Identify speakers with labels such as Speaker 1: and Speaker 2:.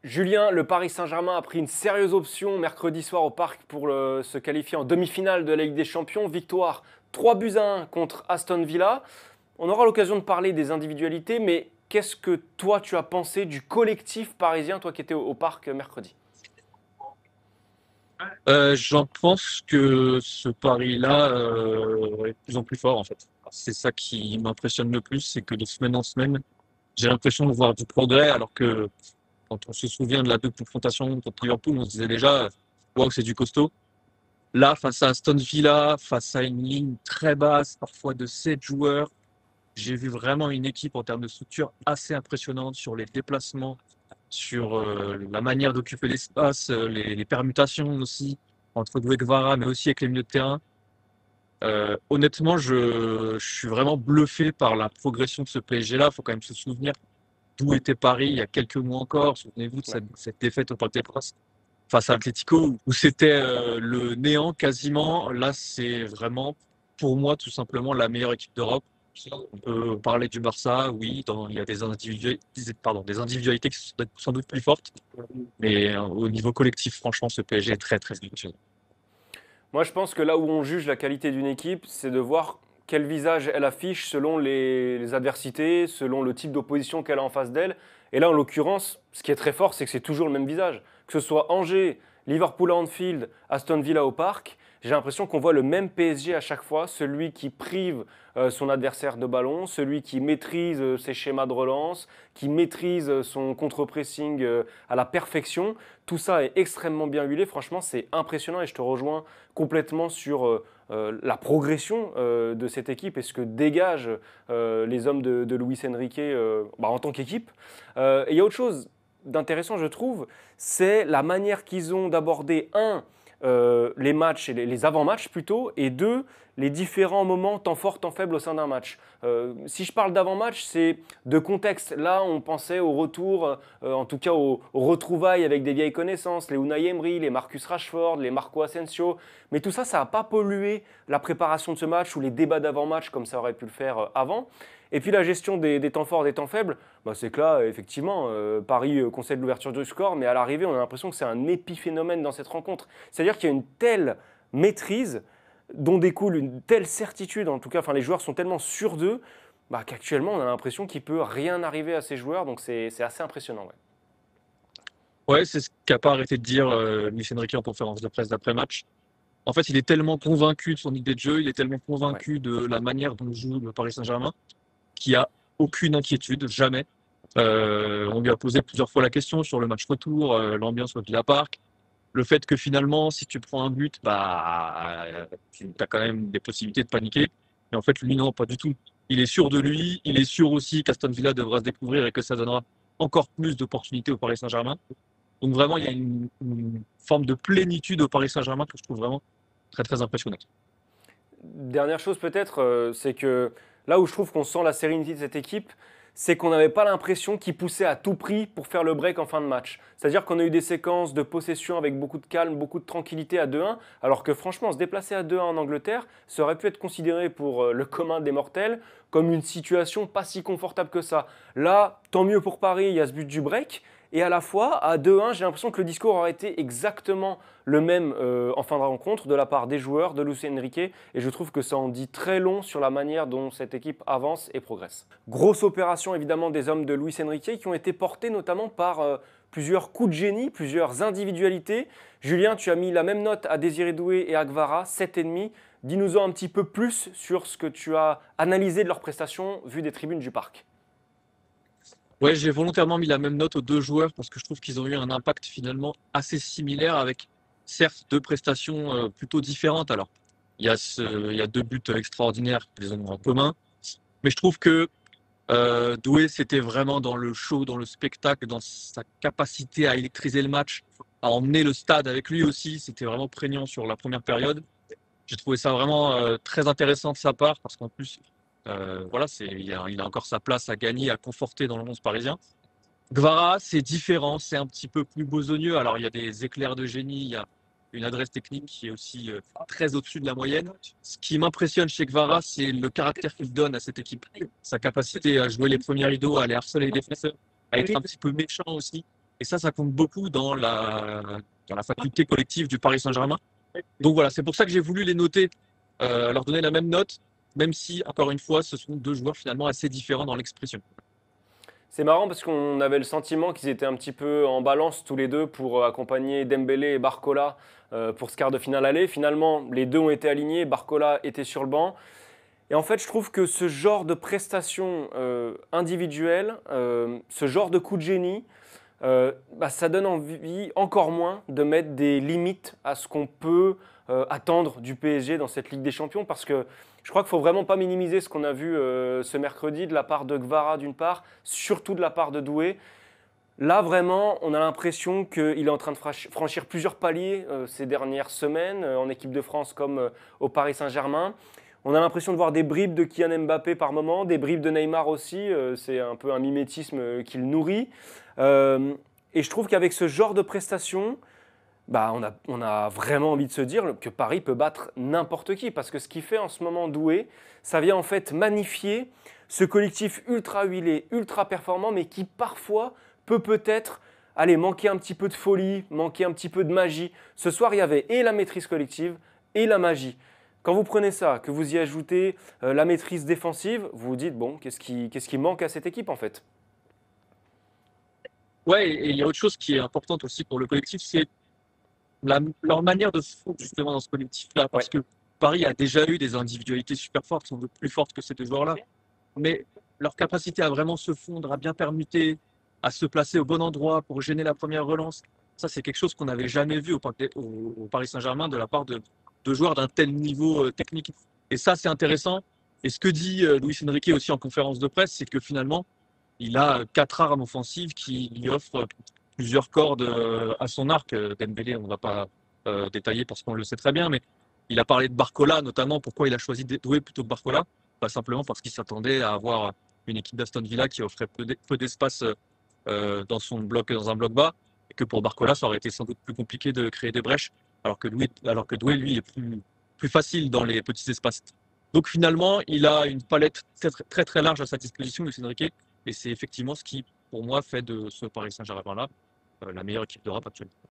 Speaker 1: Julien, le Paris Saint-Germain a pris une sérieuse option mercredi soir au Parc pour se qualifier en demi-finale de la Ligue des Champions. Victoire 3-1 contre Aston Villa. On aura l'occasion de parler des individualités, mais qu'est-ce que toi tu as pensé du collectif parisien, toi qui étais au Parc mercredi?
Speaker 2: J'en pense que ce pari-là est de plus en plus fort en fait. C'est ça qui m'impressionne le plus, c'est que de semaine en semaine, j'ai l'impression de voir du progrès, alors que quand on se souvient de la double confrontation contre Liverpool, on se disait déjà, waouh, c'est du costaud. Là, face à Aston Villa, face à une ligne très basse, parfois de 7 joueurs, j'ai vu vraiment une équipe en termes de structure assez impressionnante sur les déplacements, sur la manière d'occuper l'espace, les permutations aussi entre Guevara, mais aussi avec les milieux de terrain. Honnêtement, je suis vraiment bluffé par la progression de ce PSG-là. Il faut quand même se souvenir d'où était Paris il y a quelques mois encore. Souvenez-vous de
Speaker 1: Ouais.
Speaker 2: cette défaite au Parc des Princes face à Atlético, où c'était le néant quasiment. Là, c'est vraiment, pour moi, tout simplement la meilleure équipe d'Europe. On peut parler du Barça, oui, il y a des individualités qui sont sans doute plus fortes, mais au niveau collectif, franchement, ce PSG est très, très impressionnant.
Speaker 1: Moi, je pense que là où on juge la qualité d'une équipe, c'est de voir quel visage elle affiche selon les adversités, selon le type d'opposition qu'elle a en face d'elle. Et là, en l'occurrence, ce qui est très fort, c'est que c'est toujours le même visage. Que ce soit Angers, Liverpool à Anfield, Aston Villa au Parc, j'ai l'impression qu'on voit le même PSG à chaque fois, celui qui prive son adversaire de ballon, celui qui maîtrise ses schémas de relance, qui maîtrise son contre-pressing à la perfection. Tout ça est extrêmement bien huilé. Franchement, c'est impressionnant et je te rejoins complètement sur la progression de cette équipe et ce que dégagent les hommes de Luis Enrique en tant qu'équipe. Et il y a autre chose d'intéressant, je trouve, c'est la manière qu'ils ont d'aborder, les matchs et les avant-matchs plutôt, et deux, les différents moments, temps fort, temps faible au sein d'un match. Si je parle d'avant-match, c'est de contexte. Là, on pensait au retour, en tout cas aux retrouvailles avec des vieilles connaissances, les Unai Emery, les Marcus Rashford, les Marco Asensio. Mais tout ça, ça n'a pas pollué la préparation de ce match ou les débats d'avant-match comme ça aurait pu le faire avant. Et puis la gestion des temps forts, des temps faibles, c'est que là, effectivement, Paris concède l'ouverture du score, mais à l'arrivée, on a l'impression que c'est un épiphénomène dans cette rencontre. C'est-à-dire qu'il y a une telle maîtrise dont découle une telle certitude, en tout cas, enfin, les joueurs sont tellement sûrs d'eux, qu'actuellement, on a l'impression qu'il ne peut rien arriver à ces joueurs, donc c'est assez impressionnant. Ouais.
Speaker 2: Ouais, c'est ce qu'a pas arrêté de dire Luis Enrique en conférence de presse d'après-match. En fait, il est tellement convaincu de son idée de jeu, il est tellement
Speaker 1: Ouais.
Speaker 2: convaincu de la manière dont joue le Paris Saint-Germain, qu'il n'y a aucune inquiétude, jamais. On lui a posé plusieurs fois la question sur le match retour, l'ambiance au Villa Park, le fait que finalement, si tu prends un but, tu as quand même des possibilités de paniquer. Mais en fait, lui, non, pas du tout. Il est sûr de lui, il est sûr aussi qu'Aston Villa devra se découvrir et que ça donnera encore plus d'opportunités au Paris Saint-Germain. Donc vraiment, il y a une forme de plénitude au Paris Saint-Germain que je trouve vraiment très, très impressionnante.
Speaker 1: Dernière chose peut-être, c'est que là où je trouve qu'on sent la sérénité de cette équipe, c'est qu'on n'avait pas l'impression qu'ils poussaient à tout prix pour faire le break en fin de match. C'est-à-dire qu'on a eu des séquences de possession avec beaucoup de calme, beaucoup de tranquillité à 2-1, alors que franchement, se déplacer à 2-1 en Angleterre, ça aurait pu être considéré pour le commun des mortels comme une situation pas si confortable que ça. Là, tant mieux pour Paris, il y a ce but du break, et à la fois, à 2-1, j'ai l'impression que le discours aurait été exactement le même en fin de rencontre de la part des joueurs, de Luis Enrique, et je trouve que ça en dit très long sur la manière dont cette équipe avance et progresse. Grosse opération évidemment des hommes de Luis Enrique qui ont été portés notamment par plusieurs coups de génie, plusieurs individualités. Julien, tu as mis la même note à Désiré Doué et à Gvara, 7,5. Dis-nous-en un petit peu plus sur ce que tu as analysé de leurs prestations vues des tribunes du parc.
Speaker 2: Ouais, j'ai volontairement mis la même note aux deux joueurs parce que je trouve qu'ils ont eu un impact finalement assez similaire avec certes deux prestations plutôt différentes. Alors, il y a deux buts extraordinaires qu'ils ont en commun, mais je trouve que Doué, c'était vraiment dans le show, dans le spectacle, dans sa capacité à électriser le match, à emmener le stade avec lui aussi. C'était vraiment prégnant sur la première période. J'ai trouvé ça vraiment très intéressant de sa part parce qu'en plus, voilà, il a encore sa place à gagner, à conforter dans le 11 parisien. Gvara, c'est différent, c'est un petit peu plus besogneux. Alors, il y a des éclairs de génie, il y a une adresse technique qui est aussi très au-dessus de la moyenne. Ce qui m'impressionne chez Gvara, c'est le caractère qu'il donne à cette équipe. Sa capacité à jouer les premiers rideaux, à aller harceler les défenseurs, à être un petit peu méchant aussi. Et ça compte beaucoup dans la faculté collective du Paris Saint-Germain. Donc voilà, c'est pour ça que j'ai voulu les noter, leur donner la même note, même si, encore une fois, ce sont deux joueurs finalement assez différents dans l'expression.
Speaker 1: C'est marrant parce qu'on avait le sentiment qu'ils étaient un petit peu en balance tous les deux pour accompagner Dembélé et Barcola pour ce quart de finale aller. Finalement, les deux ont été alignés, Barcola était sur le banc. Et en fait, je trouve que ce genre de prestation individuelle, ce genre de coup de génie, ça donne envie encore moins de mettre des limites à ce qu'on peut attendre du PSG dans cette Ligue des Champions parce que je crois qu'il ne faut vraiment pas minimiser ce qu'on a vu ce mercredi de la part de Gvara d'une part, surtout de la part de Doué. Là, vraiment, on a l'impression qu'il est en train de franchir plusieurs paliers ces dernières semaines, en équipe de France comme au Paris Saint-Germain. On a l'impression de voir des bribes de Kylian Mbappé par moment, des bribes de Neymar aussi. C'est un peu un mimétisme qu'il nourrit. Et je trouve qu'avec ce genre de prestations, on a vraiment envie de se dire que Paris peut battre n'importe qui. Parce que ce qu'il fait en ce moment Doué, ça vient en fait magnifier ce collectif ultra huilé, ultra performant, mais qui parfois peut-être manquer un petit peu de folie, manquer un petit peu de magie. Ce soir, il y avait et la maîtrise collective et la magie. Quand vous prenez ça, que vous y ajoutez la maîtrise défensive, vous vous dites, bon, qu'est-ce qui manque à cette équipe en fait?
Speaker 2: Ouais, et il y a autre chose qui est importante aussi pour le collectif, c'est leur manière de se fondre justement dans ce collectif-là. Parce
Speaker 1: Ouais.
Speaker 2: que Paris a déjà eu des individualités super fortes, sans doute plus fortes que ces deux joueurs-là. Mais leur capacité à vraiment se fondre, à bien permuter, à se placer au bon endroit pour gêner la première relance, ça c'est quelque chose qu'on n'avait jamais vu au Paris Saint-Germain de la part de joueurs d'un tel niveau technique. Et ça c'est intéressant. Et ce que dit Luis Enrique aussi en conférence de presse, c'est que finalement, il a 4 armes offensives qui lui offrent plusieurs cordes à son arc. Dembélé, on ne va pas détailler parce qu'on le sait très bien, mais il a parlé de Barcola notamment. Pourquoi il a choisi Doué plutôt que Barcola? Pas simplement parce qu'il s'attendait à avoir une équipe d'Aston Villa qui offrait peu d'espace dans un bloc bas, et que pour Barcola, ça aurait été sans doute plus compliqué de créer des brèches, alors que Doué, lui, est plus facile dans les petits espaces. Donc finalement, il a une palette très très large à sa disposition, Luis Enrique, et c'est effectivement ce qui, pour moi, fait de ce Paris Saint-Germain-là la meilleure équipe d'Europe actuellement.